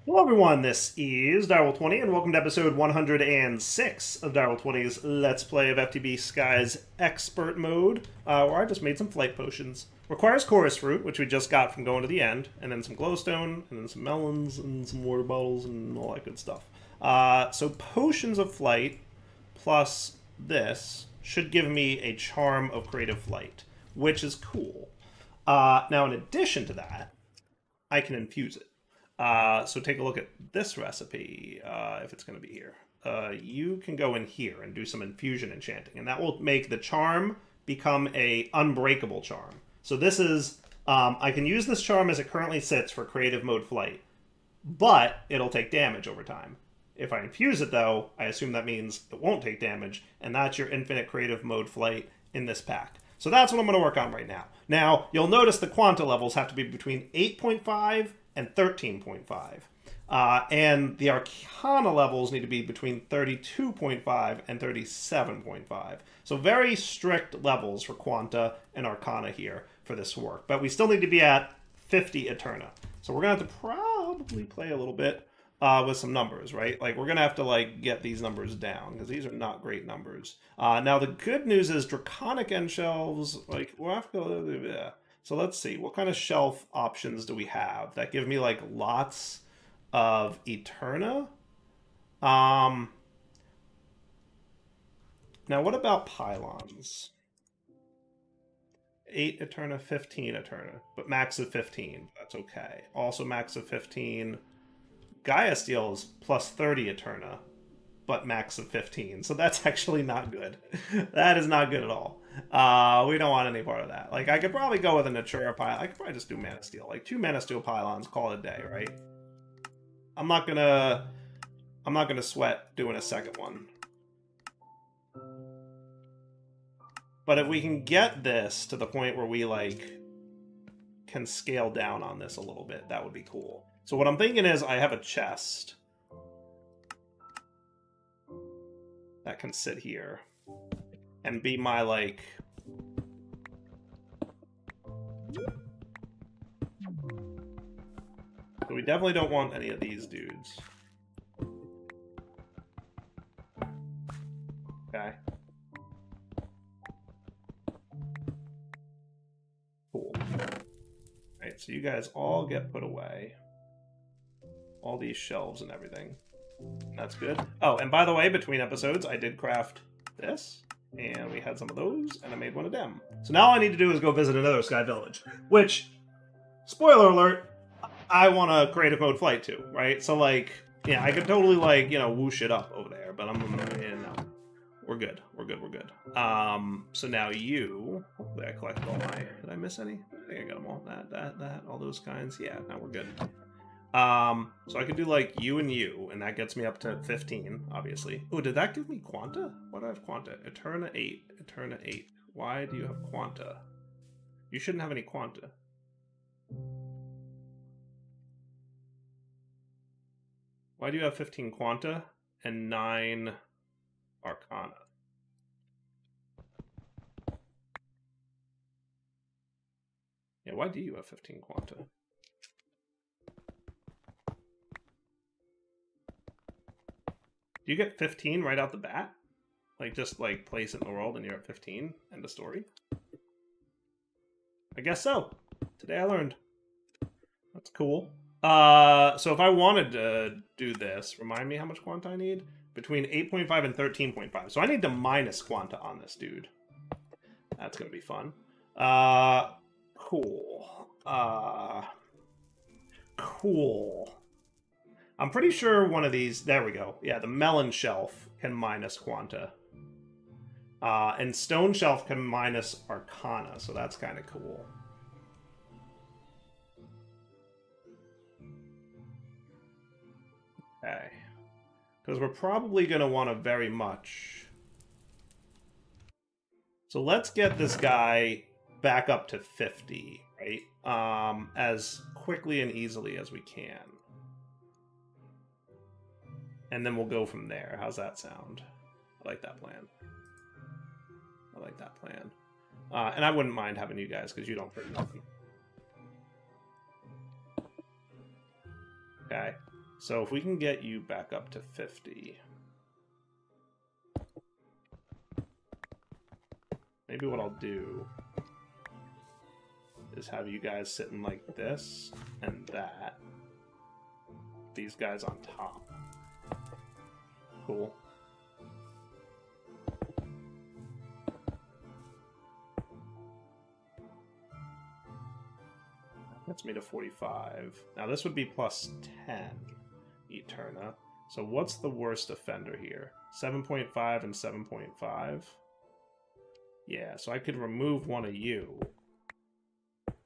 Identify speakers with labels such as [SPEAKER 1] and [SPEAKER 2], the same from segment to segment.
[SPEAKER 1] Hello everyone, this is Direwolf20 and welcome to episode 106 of Direwolf20's Let's Play of FTB Sky's Expert Mode, where I just made some flight potions. Requires chorus fruit, which we just got from going to the end, and then some glowstone, and then some melons, and some water bottles, and all that good stuff. So potions of flight plus this should give me a charm of creative flight, which is cool. Now in addition to that, I can infuse it. So take a look at this recipe, if it's going to be here. You can go in here and do some infusion enchanting, and that will make the charm become a unbreakable charm. So this is, I can use this charm as it currently sits for creative mode flight, but it'll take damage over time. If I infuse it though, I assume that means it won't take damage, and that's your infinite creative mode flight in this pack. So that's what I'm going to work on right now. Now, you'll notice the quanta levels have to be between 8.5 and 13.5. And the Arcana levels need to be between 32.5 and 37.5. So very strict levels for Quanta and Arcana here for this work. But we still need to be at 50 Eterna. So we're going to have to probably play a little bit with some numbers, right? Like, we're going to have to, like, get these numbers down, because these are not great numbers. Now, the good news is Draconic end shelves, like, we'll have to... Yeah. So let's see, what kind of shelf options do we have that give me, like, lots of Eterna? Now, what about pylons? 8 Eterna, 15 Eterna, but max of 15. That's okay. Also max of 15. Gaia Steel is plus 30 Eterna, but max of 15. So that's actually not good. That is not good at all. We don't want any part of that. Like, I could probably go with a Natura pylon. I could probably just do Mana Steel. Like, 2 Mana Steel pylons, call it a day, right? I'm not gonna sweat doing a second one. But if we can get this to the point where we, like, can scale down on this a little bit, that would be cool. So what I'm thinking is I have a chest that can sit here and be my, like... So we definitely don't want any of these dudes. Okay. Cool. Alright, so you guys all get put away. All these shelves and everything. That's good. Oh, and by the way, between episodes, I did craft this. And we had some of those, and I made one of them. So now all I need to do is go visit another Sky Village. Which, spoiler alert, I want a creative mode flight too, right? So, like, yeah, I could totally, like, you know, whoosh it up over there. But I'm, you know, we're good. We're good, we're good. So now you, hopefully I collected all my, did I miss any? I think I got them all. That, all those kinds. Yeah, now we're good. So I could do, like, you, and that gets me up to 15, obviously. Oh, did that give me Quanta? Why do I have Quanta? Eterna 8. Eterna 8. Why do you have Quanta? You shouldn't have any Quanta. Why do you have 15 Quanta and 9 Arcana? Yeah, why do you have 15 Quanta? Do you get 15 right out the bat? Like, just, like, place it in the world and you're at 15? End of story? I guess so. Today I learned. That's cool. So if I wanted to do this, remind me how much Quanta I need? Between 8.5 and 13.5. So I need to minus Quanta on this dude. That's gonna be fun. Cool. Cool. I'm pretty sure one of these... There we go. Yeah, the Melon Shelf can minus Quanta. And Stone Shelf can minus Arcana, so that's kind of cool. Okay. Because we're probably going to want to very much... So let's get this guy back up to 50, right? As quickly and easily as we can. And then we'll go from there. How's that sound? I like that plan. I like that plan. And I wouldn't mind having you guys, because you don't hurt nothing. Okay. So if we can get you back up to 50... Maybe what I'll do is have you guys sitting like this and that. These guys on top. Cool. That's me to 45. Now this would be plus 10, Eterna. So what's the worst offender here? 7.5 and 7.5? Yeah, so I could remove one of you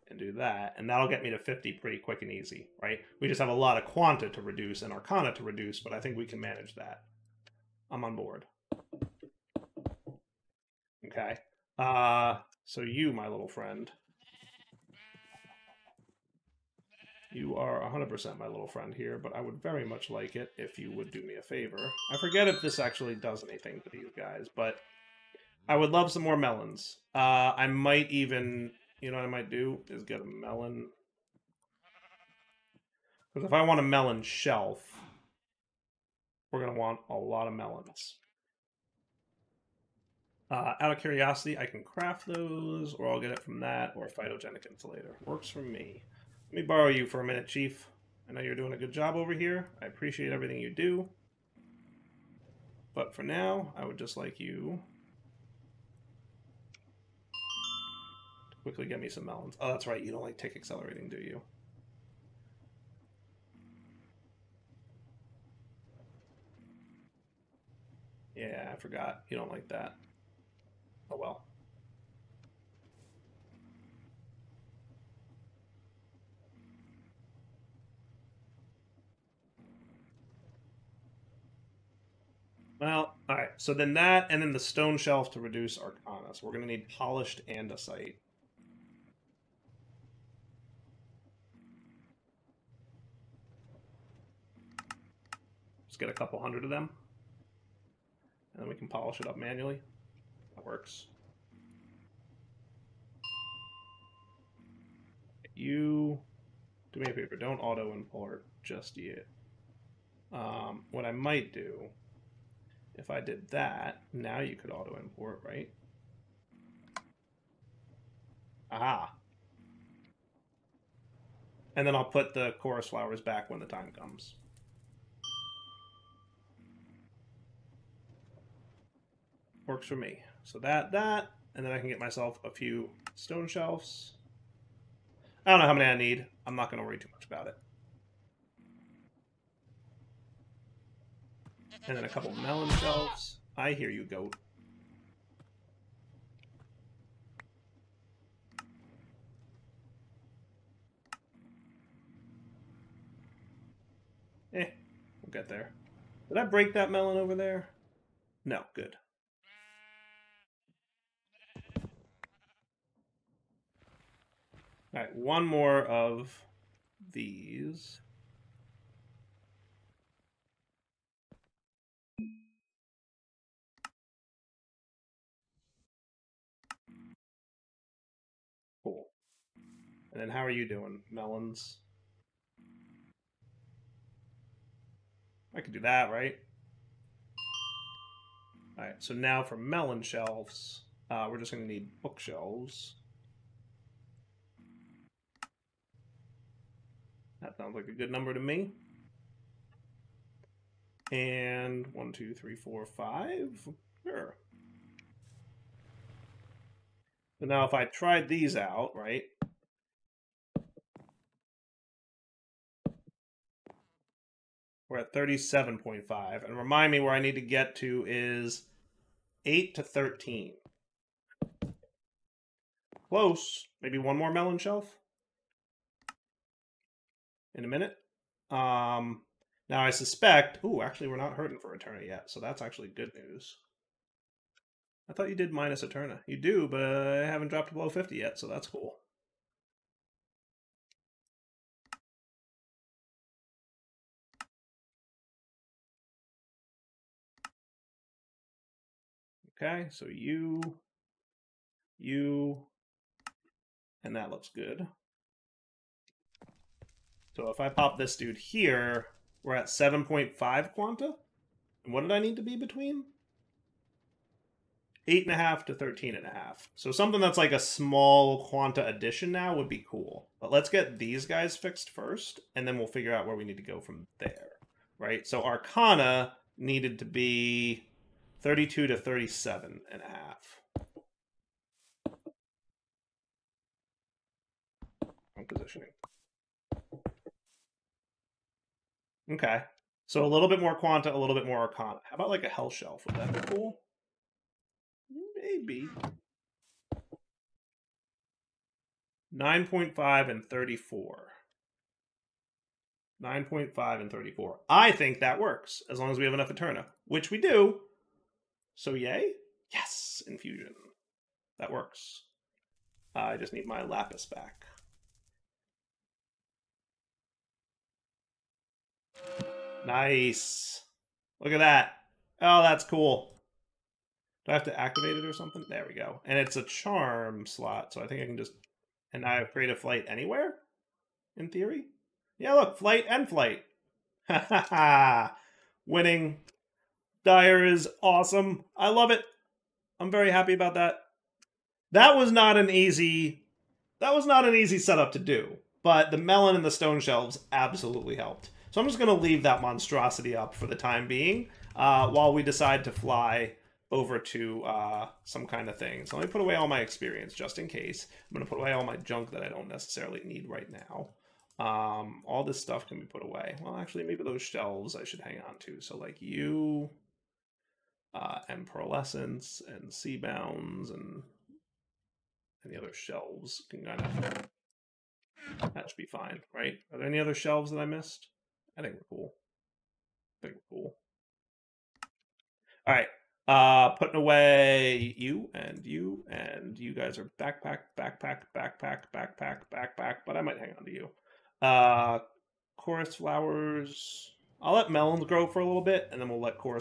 [SPEAKER 1] and do that, and that'll get me to 50 pretty quick and easy, right? We just have a lot of Quanta to reduce and Arcana to reduce, but I think we can manage that. I'm on board. Okay. So you, my little friend. You are 100% my little friend here, but I would very much like it if you would do me a favor. I forget if this actually does anything to these guys, but I would love some more melons. I might even, you know what I might do, is get a melon. Because if I want a melon shelf, we're going to want a lot of melons. Out of curiosity, I can craft those, or I'll get it from that, or phytogenic insulator. Works for me. Let me borrow you for a minute, Chief. I know you're doing a good job over here. I appreciate everything you do. But for now, I would just like you to quickly get me some melons. Oh, that's right. You don't like tick accelerating, do you? Yeah, I forgot. You don't like that. Oh, well. Well, all right. So then that, and then the stone shelf to reduce Arcana. So we're going to need polished andesite. Just get a couple hundred of them. And then we can polish it up manually. That works. You, do me a favor, don't auto-import just yet. What I might do, if I did that, now you could auto-import, right? Aha. And then I'll put the chorus flowers back when the time comes. Works for me. So that, and then I can get myself a few stone shelves. I don't know how many I need. I'm not going to worry too much about it. And then a couple melon shelves. I hear you, goat. We'll get there. Did I break that melon over there? No, good. All right, one more of these. Cool. And then how are you doing? Melons? I could do that, right? All right, so now for melon shelves, we're just going to need bookshelves. That sounds like a good number to me. And 1, 2, 3, 4, 5. Sure. So now if I tried these out, right? We're at 37.5. And remind me where I need to get to is 8 to 13. Close. Maybe one more melon shelf in a minute. Now I suspect... Ooh, actually we're not hurting for Eterna yet, so that's actually good news. I thought you did minus Eterna. You do, but I haven't dropped below 50 yet, so that's cool. Okay, so you, and that looks good. So if I pop this dude here, We're at 7.5 quanta. And what did I need to be between? 8.5 to 13.5. So something that's like a small quanta addition now would be cool. But let's get these guys fixed first, and then we'll figure out where we need to go from there. Right? So Arcana needed to be 32 to 37.5. Wrong positioning. Okay. So a little bit more quanta, a little bit more Arcana. How about like a Hell Shelf? Would that be cool? Maybe. 9.5 and 34. 9.5 and 34. I think that works, as long as we have enough Eterna, which we do. So yay? Yes, infusion. That works. I just need my Lapis back. Nice. Look at that. Oh, that's cool. Do I have to activate it or something? There we go. And it's a charm slot, so I think I can just... And I have creative flight anywhere? In theory? Yeah, look, flight and flight. Ha ha ha. Winning. Dire is awesome. I love it. I'm very happy about that. That was not an easy setup to do, but the melon and the stone shelves absolutely helped. So I'm just going to leave that monstrosity up for the time being while we decide to fly over to some kind of thing. So let me put away all my experience just in case. I'm going to put away all my junk that I don't necessarily need right now. All this stuff can be put away. Well, actually, maybe those shelves I should hang on to. So like you, and Pearlescence, and Seabounds, and any other shelves can kind of... That should be fine, right? Are there any other shelves that I missed? I think we're cool. All right. Putting away you, and you guys are backpack, but I might hang on to you. Chorus flowers. I'll let melons grow for a little bit, and then we'll let chorus